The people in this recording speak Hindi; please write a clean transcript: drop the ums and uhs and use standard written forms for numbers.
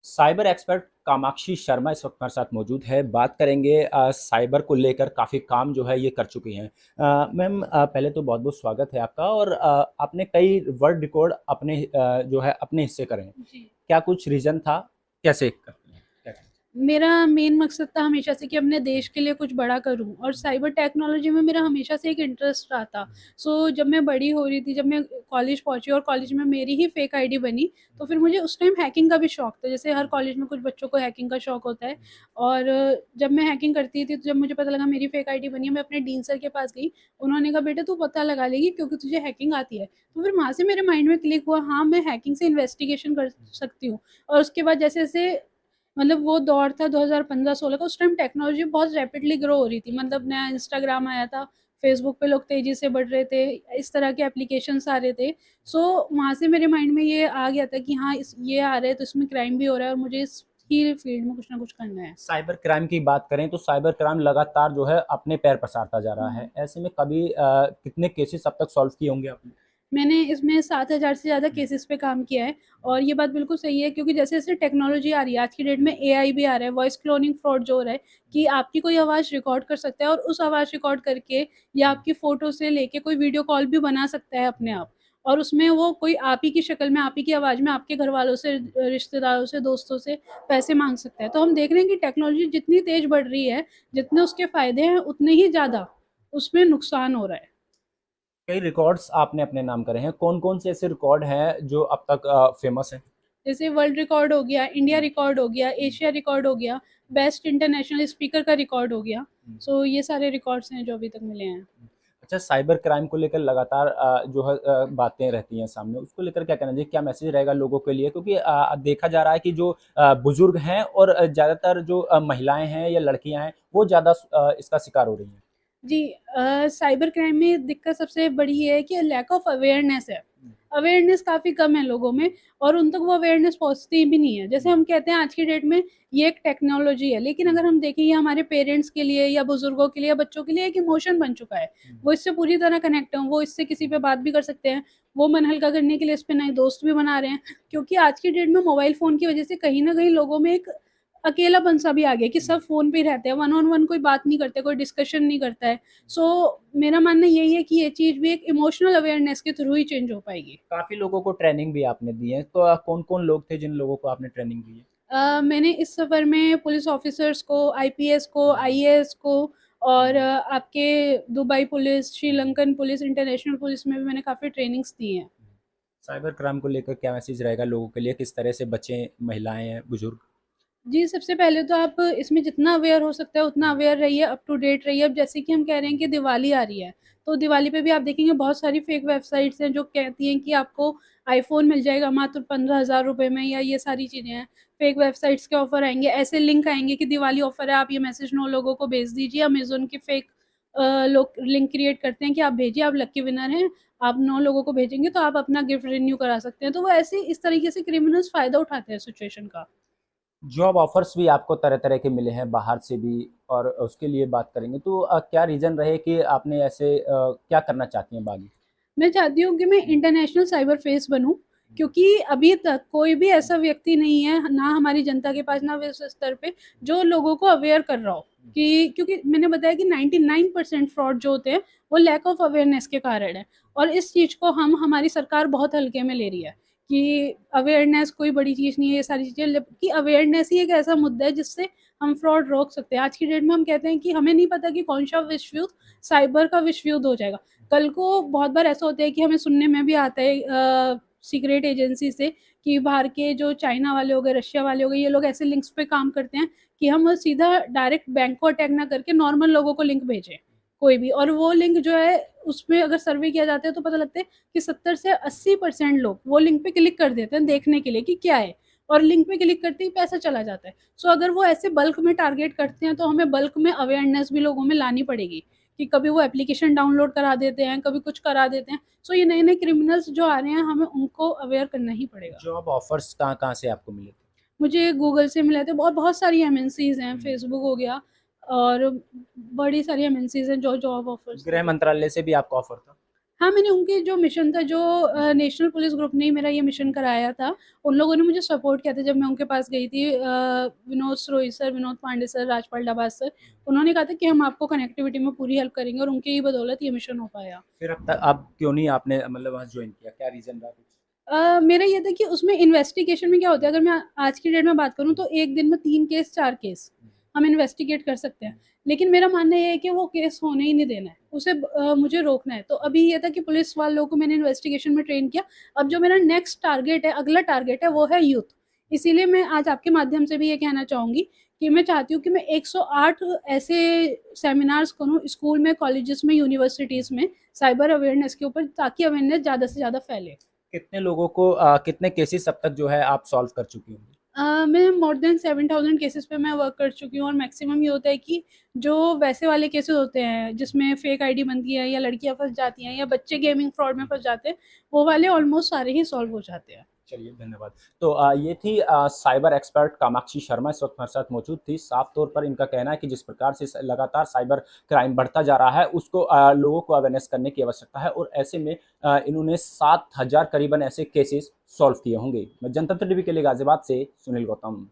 साइबर एक्सपर्ट कामाक्षी शर्मा इस वक्त हमारे साथ मौजूद है। बात करेंगे साइबर को लेकर। काफ़ी काम जो है ये कर चुकी हैं। मैम, पहले तो बहुत बहुत स्वागत है आपका। और आपने कई वर्ल्ड रिकॉर्ड अपने जो है अपने हिस्से करे हैं। जी। क्या कुछ रीज़न था? कैसे करते हैं? क्या करते मेरा मेन मकसद था हमेशा से कि अपने देश के लिए कुछ बड़ा करूं और साइबर टेक्नोलॉजी में मेरा हमेशा से एक इंटरेस्ट रहा था। जब मैं बड़ी हो रही थी, जब मैं कॉलेज पहुंची और कॉलेज में मेरी ही फेक आईडी बनी, तो फिर मुझे उस टाइम हैकिंग का भी शौक था। जैसे हर कॉलेज में कुछ बच्चों को हैकिंग का शौक होता है। और जब मैं हैकिंग करती थी, तो जब मुझे पता लगा मेरी फेक आईडी बनी है, मैं अपने डीन सर के पास गई। उन्होंने कहा, बेटा तू पता लगा लेगी क्योंकि तुझे हैकिंग आती है। तो फिर वहां से मेरे माइंड में क्लिक हुआ, हाँ मैं हैकिंग से इन्वेस्टिगेशन कर सकती हूँ। और उसके बाद जैसे जैसे मतलब वो दौर था 2015-16 का, उस टाइम टेक्नोलॉजी बहुत रैपिडली ग्रो हो रही थी। मतलब नया इंस्टाग्राम आया था, फेसबुक पे लोग तेजी से बढ़ रहे थे, इस तरह के एप्लीकेशंस आ रहे थे। वहाँ से मेरे माइंड में ये आ गया था कि हाँ ये आ रहा है तो इसमें क्राइम भी हो रहा है और मुझे इस ही फील्ड में कुछ ना कुछ करना है। साइबर क्राइम की बात करें तो साइबर क्राइम लगातार जो है अपने पैर पसारता जा रहा हम्म। है। ऐसे में कभी कितने केसेस अब तक सॉल्व किए होंगे आपने? मैंने इसमें 7,000 से ज़्यादा केसेस पे काम किया है। और ये बात बिल्कुल सही है, क्योंकि जैसे-जैसे टेक्नोलॉजी आ रही है, आज की डेट में एआई भी आ रहा है, वॉइस क्लोनिंग फ्रॉड जो हो रहा है कि आपकी कोई आवाज़ रिकॉर्ड कर सकता है और उस आवाज़ रिकॉर्ड करके या आपकी फ़ोटो से लेके कोई वीडियो कॉल भी बना सकता है अपने आप। और उसमें वो कोई आप ही की शक्ल में, आप ही की आवाज़ में आपके घरवालों से, रिश्तेदारों से, दोस्तों से पैसे माँग सकता है। तो हम देख रहे हैं कि टेक्नोलॉजी जितनी तेज़ बढ़ रही है, जितने उसके फ़ायदे हैं, उतने ही ज़्यादा उसमें नुकसान हो रहा है। कई रिकॉर्ड्स आपने अपने नाम करे हैं। कौन कौन से ऐसे रिकॉर्ड हैं जो अब तक फेमस हैं? जैसे वर्ल्ड रिकॉर्ड हो गया, इंडिया रिकॉर्ड हो गया, एशिया रिकॉर्ड हो गया, बेस्ट इंटरनेशनल स्पीकर का रिकॉर्ड हो गया। ये सारे रिकॉर्ड्स हैं जो अभी तक मिले हैं। अच्छा, साइबर क्राइम को लेकर लगातार जो है बातें रहती हैं सामने, उसको लेकर क्या कहना चाहिए? क्या मैसेज रहेगा लोगों के लिए? क्योंकि देखा जा रहा है कि जो बुजुर्ग हैं और ज़्यादातर जो महिलाएं हैं या लड़कियां हैं, वो ज़्यादा इसका शिकार हो रही हैं। जी। साइबर क्राइम में दिक्कत सबसे बड़ी ये है कि लैक ऑफ अवेयरनेस है। अवेयरनेस काफ़ी कम है लोगों में और उन तक वो अवेयरनेस पहुँचती भी नहीं है। जैसे हम कहते हैं आज की डेट में ये एक टेक्नोलॉजी है, लेकिन अगर हम देखें ये हमारे पेरेंट्स के लिए या बुज़ुर्गों के लिए या बच्चों के लिए एक इमोशन बन चुका है। वो इससे पूरी तरह कनेक्ट हैं, वो इससे किसी पे बात भी कर सकते हैं। वो मन हल्का करने के लिए इस पे नए दोस्त भी बना रहे हैं, क्योंकि आज की डेट में मोबाइल फ़ोन की वज़ह से कहीं न कहीं लोगों में एक अकेलापन सा भी आ गया कि सब फ़ोन पे ही रहते हैं, वन ऑन वन कोई बात नहीं करते, कोई डिस्कशन नहीं करता है। मेरा मानना यही है कि ये चीज़ भी एक इमोशनल अवेयरनेस के थ्रू ही चेंज हो पाएगी। काफ़ी लोगों को ट्रेनिंग भी आपने दी है, तो कौन-कौन लोग थे जिन लोगों को आपने ट्रेनिंग दी है? मैंने इस सफ़र में पुलिस ऑफ़िसर्स को, आईपीएस को, आईएएस को और आपके Dubai police, Sri Lankan police, international police में भी मैंने काफ़ी ट्रेनिंग्स दी हैं। साइबर क्राइम को लेकर क्या मैसेज रहेगा लोगों के लिए? किस तरह से बचें, महिलाएँ हैं, बुजुर्ग? जी, सबसे पहले तो आप इसमें जितना अवेयर हो सकता है उतना अवेयर रहिए, अप टू डेट रहिए। अब जैसे कि हम कह रहे हैं कि दिवाली आ रही है, तो दिवाली पे भी आप देखेंगे बहुत सारी फेक वेबसाइट्स हैं जो कहती हैं कि आपको आईफ़ोन मिल जाएगा मात्र 15,000 रुपए में, या ये सारी चीज़ें हैं। फेक वेबसाइट्स के ऑफ़र आएँगे, ऐसे लिंक आएँगे कि दिवाली ऑफ़र है, आप ये मैसेज 9 लोगों को भेज दीजिए। अमेज़न के फेक लोग लिंक क्रिएट करते हैं कि आप भेजिए, आप लकी विनर हैं, आप 9 लोगों को भेजेंगे तो आप अपना गिफ्ट रिन्यू करा सकते हैं। तो वो ऐसे इस तरीके से क्रिमिनल्स फ़ायदा उठाते हैं सिचुएशन का। जॉब ऑफर्स भी आपको तरह-तरह के मिले हैं बाहर से भी, और उसके लिए बात करेंगे तो क्या रीज़न रहे कि आपने ऐसे क्या करना चाहती हैं आगे? मैं चाहती हूँ कि मैं इंटरनेशनल साइबर फेस बनूँ, क्योंकि अभी तक कोई भी ऐसा व्यक्ति नहीं है, ना हमारी जनता के पास, ना विश्व स्तर पे, जो लोगों को अवेयर कर रहा हो। कि क्योंकि मैंने बताया कि 99% फ्रॉड जो होते हैं, वो लैक ऑफ अवेयरनेस के कारण है। और इस चीज़ को हमारी सरकार बहुत हल्के में ले रही है कि अवेयरनेस कोई बड़ी चीज़ नहीं है, ये सारी चीज़ें कि अवेयरनेस ही एक ऐसा मुद्दा है जिससे हम फ्रॉड रोक सकते हैं। आज की डेट में हम कहते हैं कि हमें नहीं पता कि कौन-सा विश्व युद्ध साइबर का विश्व युद्ध हो जाएगा। कल को बहुत बार ऐसा होता है कि हमें सुनने में भी आता है सीक्रेट एजेंसी से कि बाहर के जो चाइना वाले हो गए, रशिया वाले हो गए, ये लोग ऐसे लिंक्स पे काम करते हैं कि हम सीधा डायरेक्ट बैंक को अटैक ना करके नॉर्मल लोगों को लिंक भेजें, कोई भी। और वो लिंक जो है, उसमें अगर सर्वे किया जाता है तो पता लगता है कि 70 से 80% लोग वो लिंक पे क्लिक कर देते हैं देखने के लिए कि क्या है, और लिंक पे क्लिक करते ही पैसा चला जाता है। अगर वो ऐसे बल्क में टारगेट करते हैं तो हमें बल्क में अवेयरनेस भी लोगों में लानी पड़ेगी कि कभी वो एप्लीकेशन डाउनलोड करा देते हैं, कभी कुछ करा देते हैं। ये नए-नए क्रिमिनल्स जो आ रहे हैं, हमें उनको अवेयर करना ही पड़ेगा। जॉब ऑफर्स कहाँ-कहाँ से आपको मिले थे? मुझे गूगल से मिले थे, बहुत बहुत सारी एमएनसीज़ हैं, हुँ। फेसबुक हो गया और बड़ी सारी एमएनसीज़ हैं जो जॉब ऑफर्स गृह देती हैं। मंत्रालय से भी आपको ऑफर था? हाँ, मैंने उनके जो मिशन था, जो नेशनल पुलिस ग्रुप ने ही मेरा ये मिशन कराया था, उन लोगों ने मुझे सपोर्ट किया था जब मैं उनके पास गई थी। Vinod Sarohi sir, Vinod Pande sir, Rajpal Dabas sir, उन्होंने कहा था कि हम आपको कनेक्टिविटी में पूरी हेल्प करेंगे, और उनकी ही बदौलत ये मिशन हो पाया। फिर अब क्यों नहीं आपने मतलब वहाँ ज्वाइन किया, क्या रीज़न रहा कुछ? मेरा ये था कि उसमें इन्वेस्टिगेशन में क्या होता है, अगर मैं आज की डेट में बात करूँ तो एक दिन में 3 केस 4 केस हम इन्वेस्टिगेट कर सकते हैं। लेकिन मेरा मानना ये है कि वो केस होने ही नहीं देना है, उसे मुझे रोकना है। तो अभी ये था कि पुलिस वालों को मैंने इन्वेस्टिगेशन में ट्रेन किया। अब जो मेरा नेक्स्ट टारगेट है, अगला टारगेट है, वो है यूथ। इसीलिए मैं आज आपके माध्यम से भी ये कहना चाहूँगी कि मैं चाहती हूँ कि मैं 108 ऐसे सेमिनार्स करूँ स्कूल में, कॉलेजेस में, यूनिवर्सिटीज़ में, साइबर अवेयरनेस के ऊपर, ताकि अवेयरनेस ज़्यादा से ज़्यादा फैले। कितने लोगों को कितने केसेस अब तक जो है आप सॉल्व कर चुकी होंगी? मैं मोर देन 7000 केसेस पे मैं वर्क कर चुकी हूँ, और मैक्सिमम ये होता है कि जो वैसे वाले केसेस होते हैं जिसमें फेक आईडी बनती है, या लड़कियां फंस जाती हैं, या बच्चे गेमिंग फ्रॉड में फंस जाते हैं, वो वाले ऑलमोस्ट सारे ही सॉल्व हो जाते हैं। चलिए, धन्यवाद। तो ये थी साइबर एक्सपर्ट कामाक्षी शर्मा इस वक्त हमारे साथ मौजूद थी। साफ तौर पर इनका कहना है कि जिस प्रकार से लगातार साइबर क्राइम बढ़ता जा रहा है, उसको लोगों को अवेयरनेस करने की आवश्यकता है, और ऐसे में इन्होंने 7000 करीबन ऐसे केसेस सॉल्व किए होंगे। मैं जनतंत्र टीवी के लिए गाजियाबाद से सुनील गौतम।